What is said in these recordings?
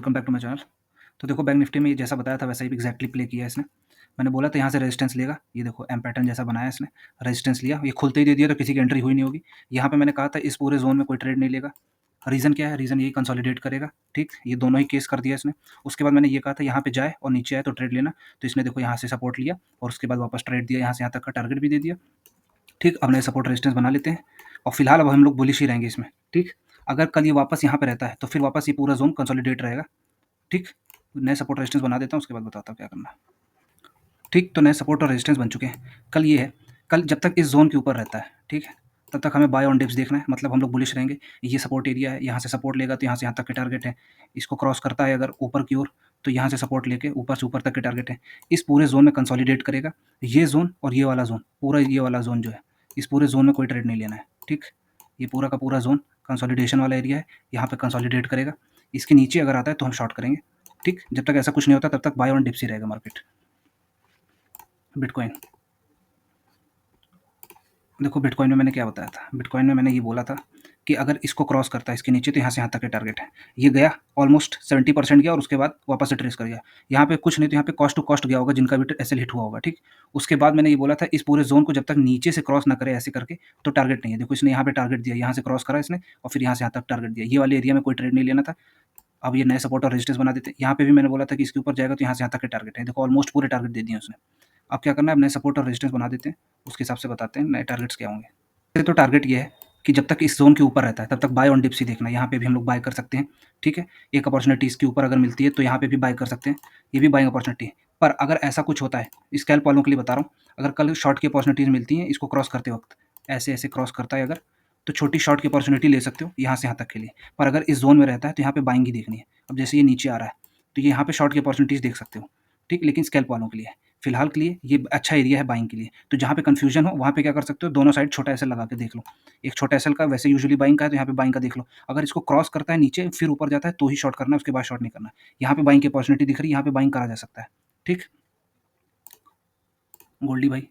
Welcome back to my channel. तो देखो bank Nifty में जैसा बताया था वैसा ही एग्जैक्टली प्ले किया है इसने। मैंने बोला था यहाँ से रेजिस्टेंस लेगा, ये देखो एम पैटर्न जैसा बनाया इसने, रेजिस्टेंस लिया, ये खुलते ही दे दिया तो किसी की एंट्री हुई नहीं होगी। यहाँ पे मैंने कहा था इस पूरे जोन में कोई ट्रेड नहीं लेगा। रीज़न क्या है? रीज़न यही कंसोलिडेट करेगा, ठीक, ये दोनों ही केस कर दिया इसने। उसके बाद मैंने ये कहा था यहाँ पे जाए और नीचे आए तो ट्रेड लेना, तो इसने देखो यहाँ से सपोर्ट लिया और उसके बाद वापस ट्रेड दिया, यहाँ से यहाँ तक का टारगेट भी दे दिया। ठीक, अब नए सपोर्ट रेजिस्टेंस बना लेते हैं और फिलहाल अब हम लोग बुलिश ही रहेंगे इसमें। ठीक, अगर कल ये वापस यहाँ पे रहता है तो फिर वापस ये पूरा जोन कंसोलिडेट रहेगा। ठीक, नए सपोर्ट रेजिस्टेंस बना देता हूँ, उसके बाद बताता हूँ क्या करना है। ठीक, तो नए सपोर्ट और रेजिस्टेंस बन चुके हैं। कल ये है, कल जब तक इस जोन के ऊपर रहता है, ठीक है, तब तक हमें बाय ऑन डिप्स देखना है, मतलब हम लोग बुलिश रहेंगे। ये सपोर्ट एरिया है, यहाँ से सपोर्ट लेगा तो यहाँ से यहाँ तक के टारगेट है। इसको क्रॉस करता है अगर ऊपर की ओर तो यहाँ से सपोर्ट लेके ऊपर से ऊपर तक के टारगेट है। इस पूरे जोन में कंसोलिडेट करेगा। ये जोन और ये वाला जोन, पूरा ये वाला जोन जो है, इस पूरे जोन में कोई ट्रेड नहीं लेना है। ठीक, ये पूरा का पूरा जोन कंसोलिडेशन वाला एरिया है, यहाँ पे कंसोलिडेट करेगा। इसके नीचे अगर आता है तो हम शॉर्ट करेंगे। ठीक, जब तक ऐसा कुछ नहीं होता तब तक बाय ऑन डिप्स ही रहेगा मार्केट। बिटकॉइन, देखो बिटकॉइन में मैंने क्या बताया था, बिटकॉइन में मैंने ये बोला था कि अगर इसको क्रॉस करता है इसके नीचे तो यहाँ से यहाँ तक के टारगेट है। ये गया ऑलमोस्ट 70% गया और उसके बाद वापस से ट्रेस कर गया। यहाँ पे कुछ नहीं तो यहाँ पे कॉस्ट टू कॉस्ट गया होगा जिनका भी एसएल हिट हुआ होगा। ठीक, उसके बाद मैंने ये बोला था इस पूरे जोन को जब तक नीचे से क्रॉस ना करे ऐसे करके तो टारगेट नहीं है। देखो इसने यहाँ पे टारगेट दिया, यहाँ से क्रॉस करा इसने और फिर यहाँ से यहाँ तक टारगेट दिया। ये वाले एरिया में कोई ट्रेड नहीं लेना था। अब ये नए सपोर्ट और रेजिस्टेंस बना देते हैं। यहाँ पे भी मैंने बोला था कि इसके ऊपर जाएगा तो यहाँ से यहाँ तक के टारगेट है। देखो ऑलमोस्ट पूरे टारगेट दे दिए उसने। अब क्या करना है, अब नए सपोर्ट और रेजिस्टेंस बना देते हैं, उसके हिसाब से बताते हैं नए टारगेट्स क्या होंगे। तो टारगेट ये है कि जब तक इस जोन के ऊपर रहता है तब तक बाय ऑन डिप्स ही देखना है। यहाँ पे भी हम लोग बाय कर सकते हैं। ठीक है, एक अपॉर्चुनिटी इसके ऊपर अगर मिलती है तो यहाँ पे भी बाय कर सकते हैं, ये भी बाइंग अपॉर्चुनिटी है। पर अगर ऐसा कुछ होता है, स्कैल्प वालों के लिए बता रहा हूँ, अगर कल शॉर्ट की अपॉर्चुनिटीज़ मिलती हैं इसको क्रॉस करते वक्त, ऐसे ऐसे क्रॉस करता है अगर, तो छोटी शॉर्ट की अपॉर्चुनिटी ले सकते हो यहाँ से यहाँ तक के लिए। पर अगर इस जोन में रहता है तो यहाँ पे बाइंग ही देखनी है। अब जैसे ये नीचे आ रहा है तो ये यहाँ पे शॉर्ट की अपॉर्चुनिटीज़ देख सकते हो। ठीक, लेकिन स्कैल्प वालों के लिए, फिलहाल के लिए ये अच्छा एरिया है बाइंग के लिए। तो जहाँ पे कन्फ्यूजन हो वहाँ पे क्या कर सकते हो, दोनों साइड छोटा एसएल लगा के देख लो। एक छोटा एसएल का वैसे यूजुअली बाइंग का है तो यहाँ पे बाइंग का देख लो। अगर इसको क्रॉस करता है नीचे फिर ऊपर जाता है तो ही शॉर्ट करना है, उसके बाद शॉर्ट नहीं करना है। यहाँ पे बाइंग की अपॉर्चुनिटी दिख रही है, यहाँ पे बाइंग करा जा सकता है। ठीक, गोल्डी भाई,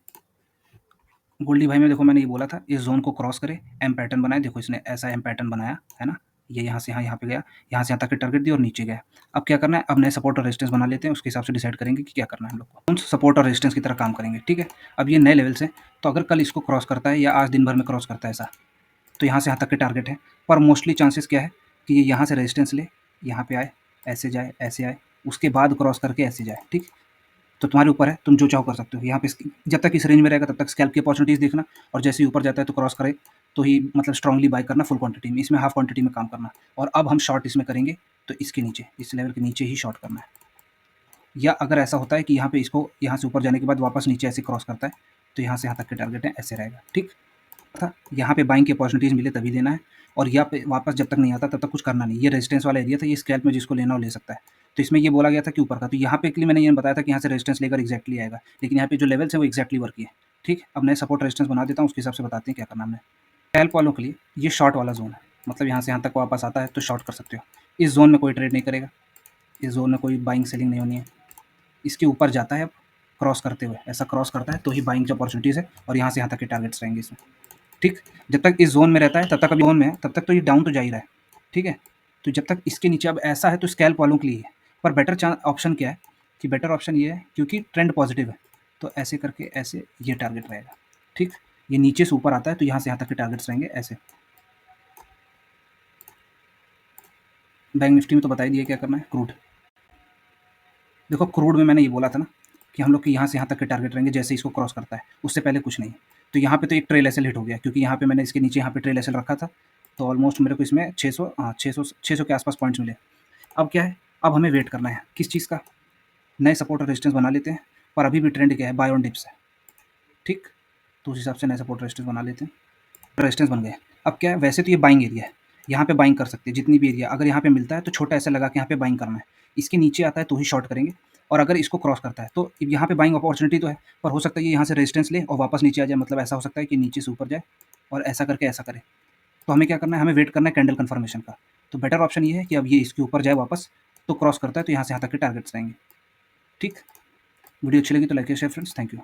गोल्डी भाई में देखो मैंने ये बोला था इस जोन को क्रॉस करे, एम पैटर्न बनाए। देखो इसने ऐसा एम पैटर्न बनाया है ना, ये यहाँ से यहाँ पे गया, यहाँ से यहाँ तक के टारगेट दिया और नीचे गया। अब क्या करना है, अब नए सपोर्ट और रेजिस्टेंस बना लेते हैं, उसके हिसाब से डिसाइड करेंगे कि क्या करना है हम लोग को। उन सपोर्ट और रेजिस्टेंस की तरह काम करेंगे। ठीक है, अब ये नए लेवल से, तो अगर कल इसको क्रॉस करता है या आज दिन भर में क्रॉस करता है ऐसा, तो यहाँ से यहाँ तक के टारगेट है। पर मोस्टली चांसेस क्या है कि ये यहाँ से रेजिस्टेंस ले, यहाँ पे आए, ऐसे जाए, ऐसे आए, उसके बाद क्रॉस करके ऐसे जाए। ठीक, तो तुम्हारे ऊपर है, तुम जो चाहो कर सकते हो। यहाँ पे जब तक इस रेंज में रहेगा तब तक स्कैल्प की अपॉर्चुनिटीज़ देखना, और जैसे ही ऊपर जाता है तो क्रॉस करे तो ही मतलब स्ट्रांगली बाय करना फुल क्वांटिटी में, इसमें हाफ क्वांटिटी में काम करना। और अब हम शॉर्ट इसमें करेंगे तो इसके नीचे, इस लेवल के नीचे ही शॉर्ट करना है। या अगर ऐसा होता है कि यहाँ पे इसको यहाँ से ऊपर जाने के बाद वापस नीचे ऐसे क्रॉस करता है तो यहाँ से यहाँ तक के टारगेट है, ऐसे रहेगा। ठीक था, यहाँ पे बाइंग की अपॉर्चुनिटीज़ मिले तभी देना है, और यहाँ पे वापस जब तक नहीं आता तब तक कुछ करना नहीं। ये रेजिस्टेंस वाला एरिया था, ये स्कैल्प में जिसको लेना हो ले सकता है। तो इसमें ये बोला गया था कि ऊपर का, तो यहाँ पे के लिए मैंने ये बताया था कि यहाँ से रेजिस्टेंस लेकर एक्जैक्टली आएगा, लेकिन यहाँ पे जो लेवल्स है वो एक्जैक्टली वर्क किए। ठीक, अब नए सपोर्ट रेजिस्टेंस बना देता हूँ, उसके हिसाब से बताते हैं क्या करना हमने। स्कैल्प वालों के लिए ये शॉर्ट वाला जोन है, मतलब यहाँ से यहाँ तक वापस आता है तो शॉर्ट कर सकते हो। इस जोन में कोई ट्रेड नहीं करेगा, इस जोन में कोई बाइंग सेलिंग नहीं होनी है। इसके ऊपर जाता है अब क्रॉस करते हुए, ऐसा क्रॉस करता है तो ही बाइंग की अपॉर्चुनिटीज़ है, और यहाँ से यहाँ तक के टारगेट्स रहेंगे इसमें। ठीक, जब तक इस जोन में रहता है तब तक, अभी जोन में है तब तक तो ये डाउन तो जा ही रहा है। ठीक है, तो जब तक इसके नीचे अब ऐसा है तो स्कैल्प वालों के लिए है। पर बेटर ऑप्शन क्या है कि बेटर ऑप्शन ये है क्योंकि ट्रेंड पॉजिटिव है, तो ऐसे करके ऐसे ये टारगेट रहेगा। ठीक, ये नीचे से ऊपर आता है तो यहाँ से यहाँ तक के टारगेट्स रहेंगे ऐसे। बैंक निफ्टी में तो बता ही दिया क्या करना है। क्रूड, देखो क्रूड में मैंने ये बोला था ना कि हम लोग के यहाँ से यहाँ तक के टारगेट रहेंगे जैसे इसको क्रॉस करता है, उससे पहले कुछ नहीं। तो यहाँ पे तो एक ट्रेल एसएल हिट हो गया, क्योंकि यहाँ पे मैंने इसके नीचे यहाँ पे ट्रेल एसएल रखा था, तो ऑलमोस्ट मेरे को इसमें 600 हाँ 600 के आसपास पॉइंट्स मिले। अब क्या है, अब हमें वेट करना है किस चीज़ का, नए सपोर्ट और रेजिस्टेंस बना लेते हैं। पर अभी भी ट्रेंड क्या है, बाय ऑन डिप्स है। ठीक, तो उस हिसाब से नए सपोर्ट रेजिस्टेंस बना लेते हैं। रेजिस्टेंस बन गए। अब क्या है, वैसे तो ये बाइंग एरिया है, यहाँ पे बाइंग कर सकते हैं जितनी भी एरिया, अगर यहाँ पे मिलता है तो छोटा ऐसा लगा के यहाँ पे बाइंग करना है। इसके नीचे आता है तो ही शॉर्ट करेंगे, और अगर इसको क्रॉस करता है तो यहाँ पे बाइंग अपॉर्चुनिटी तो है, पर हो सकता है ये यहाँ से रेजिस्टेंस ले और वापस नीचे आ जाए। मतलब ऐसा हो सकता है कि नीचे से ऊपर जाए और ऐसा करके ऐसा करे। तो हमें क्या करना है, हमें वेट करना है कैंडल कन्फर्मेशन का। तो बेटर ऑप्शन ये है कि अब ये इसके ऊपर जाए वापस, तो क्रॉस करता है तो यहाँ से यहाँ तक के टारगेट्स रहेंगे। ठीक, वीडियो अच्छी लगी तो like share friends, thank you.